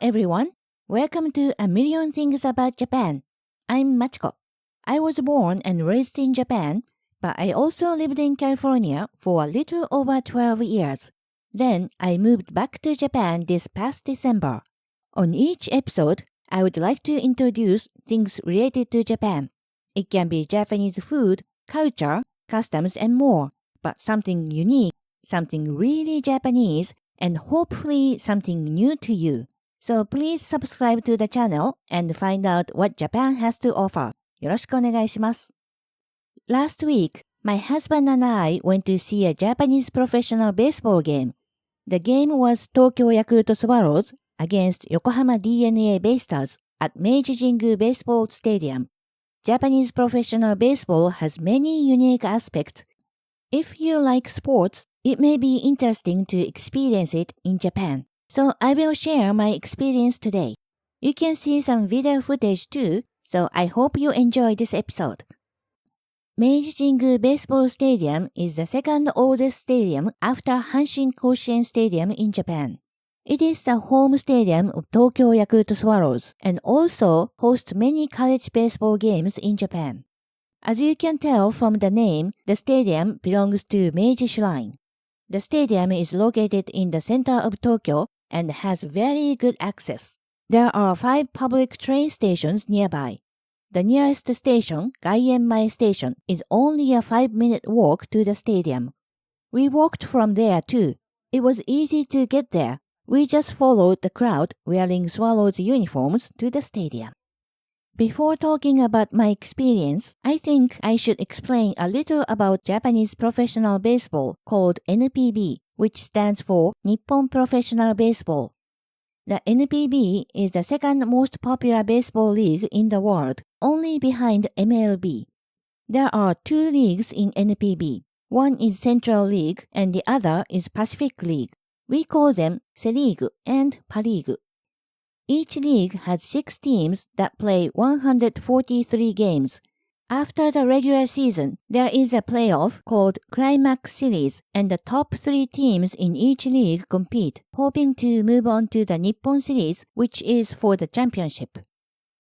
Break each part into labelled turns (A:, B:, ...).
A: everyone. Welcome to A Million Things About Japan. I'm Machiko. I was born and raised in Japan, but I also lived in California for a little over 12 years. Then I moved back to Japan this past December. On each episode, I would like to introduce things related to Japan. It can be Japanese food, culture, customs, and more, but something unique, something really Japanese, and hopefully something new to you. So please subscribe to the channel and find out what Japan has to offer. よろしくお願いします。Last week, my husband and I went to see a Japanese professional baseball game. The game was Tokyo Yakult Swallows against Yokohama DNA Beistars at Meiji Jingu Baseball Stadium. Japanese professional baseball has many unique aspects. If you like sports, it may be interesting to experience it in Japan. So I will share my experience today. You can see some video footage too, so I hope you enjoy this episode. Meiji Jingu Baseball Stadium is the second oldest stadium after Hanshin Koshien Stadium in Japan. It is the home stadium of Tokyo Yakult Swallows and also hosts many college baseball games in Japan. As you can tell from the name, the stadium belongs to Meiji Shrine. The stadium is located in the center of Tokyo and has very good access. There are 5 public train stations nearby. The nearest station, Gaienmai Station, is only a 5-minute walk to the stadium. We walked from there too. It was easy to get there. We just followed the crowd wearing Swallows uniforms to the stadium. Before talking about my experience, I think I should explain a little about Japanese professional baseball called NPB, which stands for Nippon Professional Baseball. The NPB is the second most popular baseball league in the world, only behind MLB. There are 2 leagues in NPB. One is Central League and the other is Pacific League. We call them Seleague and Paleague. Each league has 6 teams that play 143 games. After the regular season, there is a playoff called Climax Series, and the top 3 teams in each league compete, hoping to move on to the Nippon Series, which is for the championship.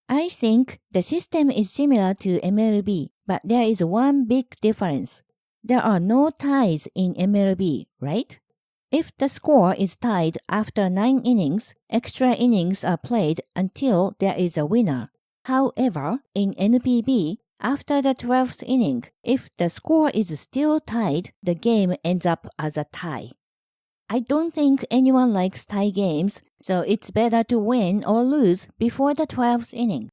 A: I think the system is similar to MLB, but there is one big difference. There are no ties in MLB, right? If the score is tied after 9 innings, extra innings are played until there is a winner. However, in NPB, after the 12th inning, if the score is still tied, the game ends up as a tie. I don't think anyone likes tie games, so it's better to win or lose before the 12th inning.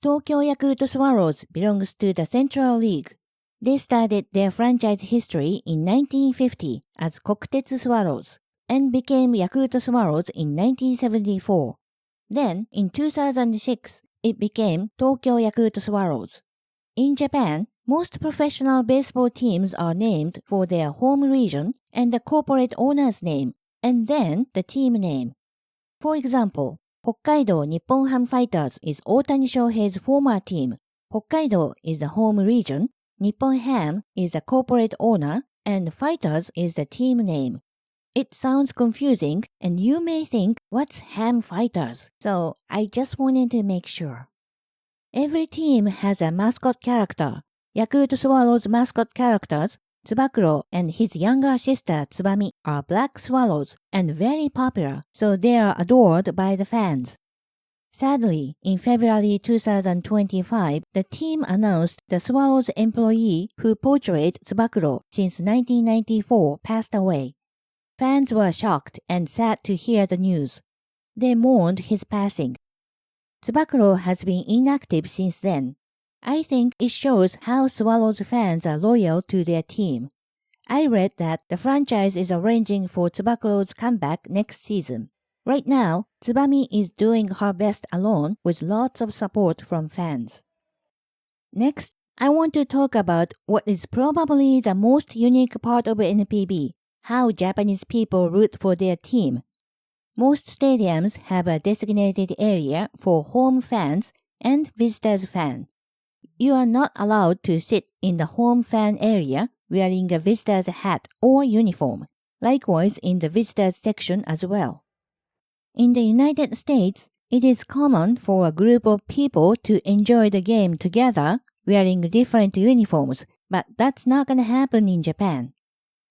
A: Tokyo Yakult Swallows belongs to the Central League. They started their franchise history in 1950 as Kokutetsu Swallows and became Yakult Swallows in 1974. Then, in 2006, it became Tokyo Yakult Swallows. In Japan, most professional baseball teams are named for their home region and the corporate owner's name, and then the team name. For example, Hokkaido Nippon Ham Fighters is Ohtani Shohei's former team. Hokkaido is the home region, Nippon Ham is the corporate owner, and Fighters is the team name. It sounds confusing, and you may think, what's Ham Fighters? So I just wanted to make sure. Every team has a mascot character. Yakult Swallows' mascot characters, Tsubakuro and his younger sister Tsubami, are black swallows and very popular, so they are adored by the fans. Sadly, in February 2025, the team announced the Swallows employee who portrayed Tsubakuro since 1994 passed away. Fans were shocked and sad to hear the news. They mourned his passing. Tsubakuro has been inactive since then. I think it shows how Swallows fans are loyal to their team. I read that the franchise is arranging for Tsubakuro's comeback next season. Right now, Tsubami is doing her best alone with lots of support from fans. Next, I want to talk about what is probably the most unique part of NPB, how Japanese people root for their team. Most stadiums have a designated area for home fans and visitors fan. You are not allowed to sit in the home fan area wearing a visitor's hat or uniform, likewise in the visitors section as well. In the United States, it is common for a group of people to enjoy the game together wearing different uniforms, but that's not going to happen in Japan.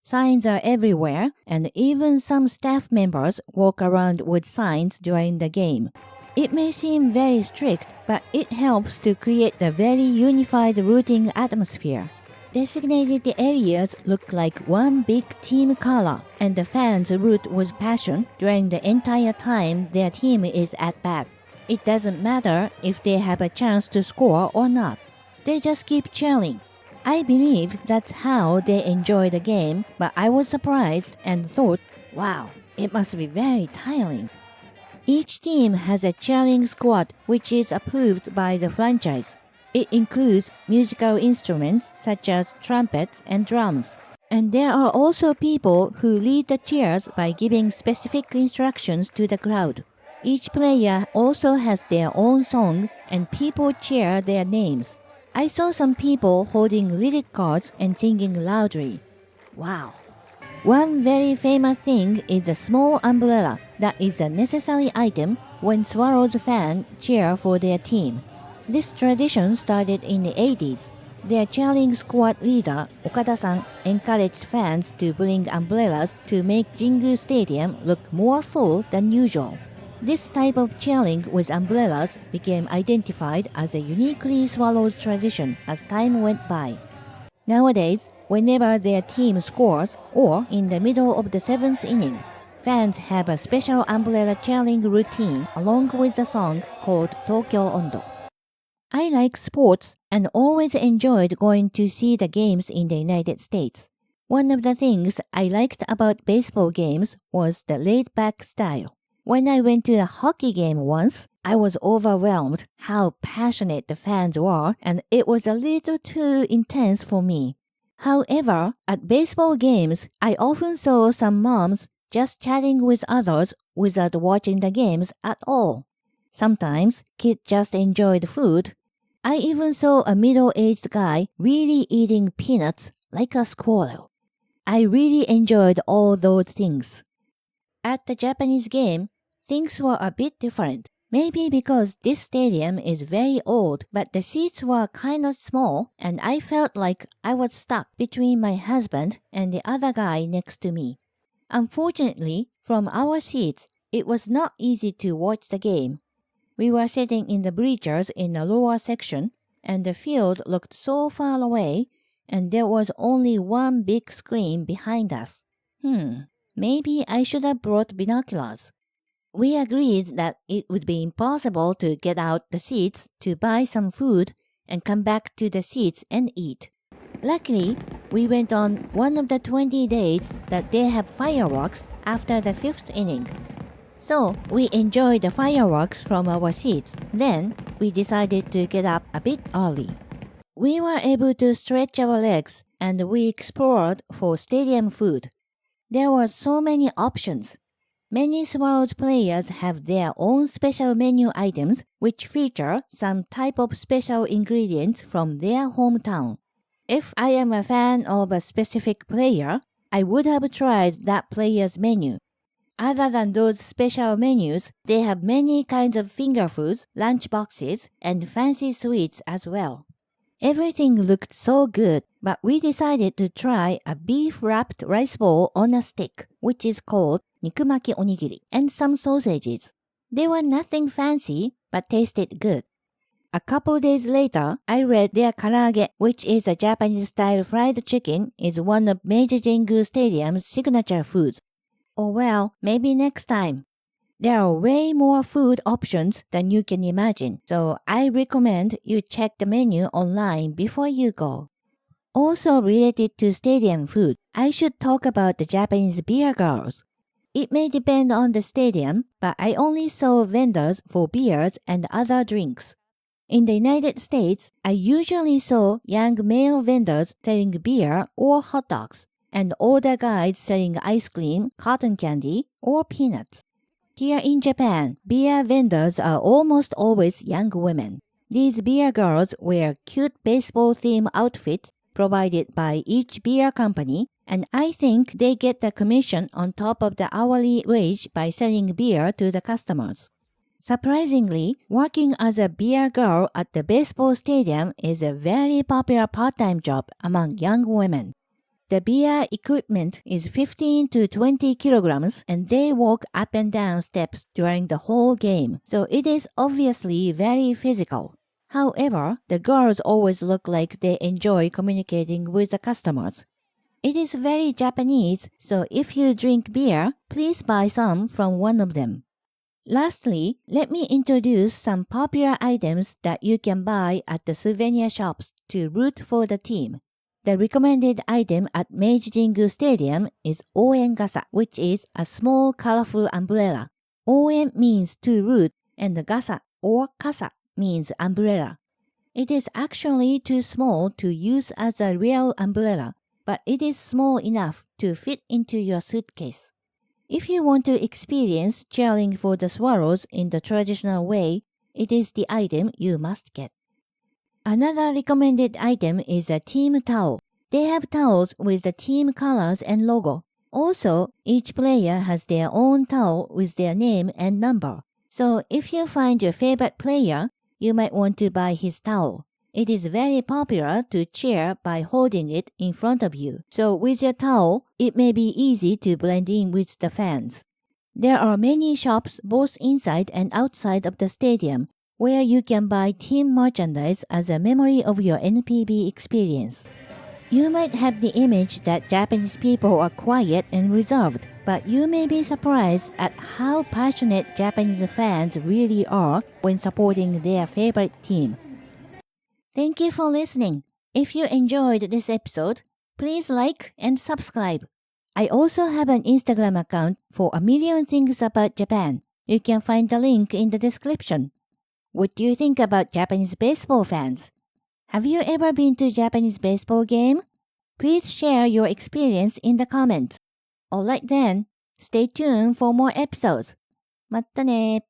A: Signs are everywhere, and even some staff members walk around with signs during the game. It may seem very strict, but it helps to create a very unified rooting atmosphere. Designated areas look like one big team color, and the fans root with passion during the entire time their team is at bat. It doesn't matter if they have a chance to score or not. They just keep cheering. I believe that's how they enjoy the game, but I was surprised and thought, wow, it must be very tiring. Each team has a cheering squad which is approved by the franchise. It includes musical instruments such as trumpets and drums. And there are also people who lead the cheers by giving specific instructions to the crowd. Each player also has their own song and people cheer their names. I saw some people holding lyric cards and singing loudly. Wow! One very famous thing is a small umbrella that is a necessary item when Swallows fans cheer for their team. This tradition started in the 80s. Their cheering squad leader, Okada-san, encouraged fans to bring umbrellas to make Jingu Stadium look more full than usual. This type of cheering with umbrellas became identified as a uniquely Swallows tradition as time went by. Nowadays, whenever their team scores or in the middle of the 7th inning, fans have a special umbrella cheering routine along with a song called Tokyo Ondo. I like sports and always enjoyed going to see the games in the United States. One of the things I liked about baseball games was the laid-back style. When I went to a hockey game once, I was overwhelmed how passionate the fans were, and it was a little too intense for me. However, at baseball games, I often saw some moms just chatting with others without watching the games at all. Sometimes kids just enjoyed food. I even saw a middle-aged guy really eating peanuts like a squirrel. I really enjoyed all those things. At the Japanese game, things were a bit different. Maybe because this stadium is very old, but the seats were kind of small, and I felt like I was stuck between my husband and the other guy next to me. Unfortunately, from our seats, it was not easy to watch the game. We were sitting in the bleachers in the lower section, and the field looked so far away, and there was only one big screen behind us. Maybe I should have brought binoculars. We agreed that it would be impossible to get out the seats to buy some food and come back to the seats and eat. Luckily, we went on one of the 20 days that they have fireworks after the 5th inning. So we enjoyed the fireworks from our seats. Then we decided to get up a bit early. We were able to stretch our legs and we explored for stadium food. There were so many options. Many Swallows players have their own special menu items which feature some type of special ingredients from their hometown. If I am a fan of a specific player, I would have tried that player's menu. Other than those special menus, they have many kinds of finger foods, lunch boxes, and fancy sweets as well. Everything looked so good, but we decided to try a beef-wrapped rice bowl on a stick, which is called nikumaki onigiri, and some sausages. They were nothing fancy, but tasted good. A couple days later, I read their karaage, which is a Japanese-style fried chicken, is one of Meiji Jingu Stadium's signature foods. Oh well, maybe next time. There are way more food options than you can imagine, so I recommend you check the menu online before you go. Also related to stadium food, I should talk about the Japanese beer girls. It may depend on the stadium, but I only saw vendors for beers and other drinks. In the United States, I usually saw young male vendors selling beer or hot dogs, and older guys selling ice cream, cotton candy, or peanuts. Here in Japan, beer vendors are almost always young women. These beer girls wear cute baseball-themed outfits provided by each beer company And I think they get the commission on top of the hourly wage by selling beer to the customers. Surprisingly, working as a beer girl at the baseball stadium is a very popular part-time job among young women. The beer equipment is 15 to 20 kilograms and they walk up and down steps during the whole game, so it is obviously very physical. However, the girls always look like they enjoy communicating with the customers. It is very Japanese, so if you drink beer, please buy some from one of them. Lastly, let me introduce some popular items that you can buy at the souvenir shops to root for the team. The recommended item at Meiji Jingu Stadium is Oen Gasa, which is a small colorful umbrella. Oen means to root and the Gasa or Kasa means umbrella. It is actually too small to use as a real umbrella, but it is small enough to fit into your suitcase. If you want to experience cheering for the Swallows in the traditional way, it is the item you must get. Another recommended item is a team towel. They have towels with the team colors and logo. Also, each player has their own towel with their name and number. So if you find your favorite player, you might want to buy his towel. It is very popular to cheer by holding it in front of you. So with your towel, it may be easy to blend in with the fans. There are many shops both inside and outside of the stadium where you can buy team merchandise as a memory of your NPB experience. You might have the image that Japanese people are quiet and reserved, but you may be surprised at how passionate Japanese fans really are when supporting their favorite team. Thank you for listening. If you enjoyed this episode, please like and subscribe. I also have an Instagram account for A Million Things About Japan. You can find the link in the description. What do you think about Japanese baseball fans? Have you ever been to a Japanese baseball game? Please share your experience in the comments. Alright then, stay tuned for more episodes. まったね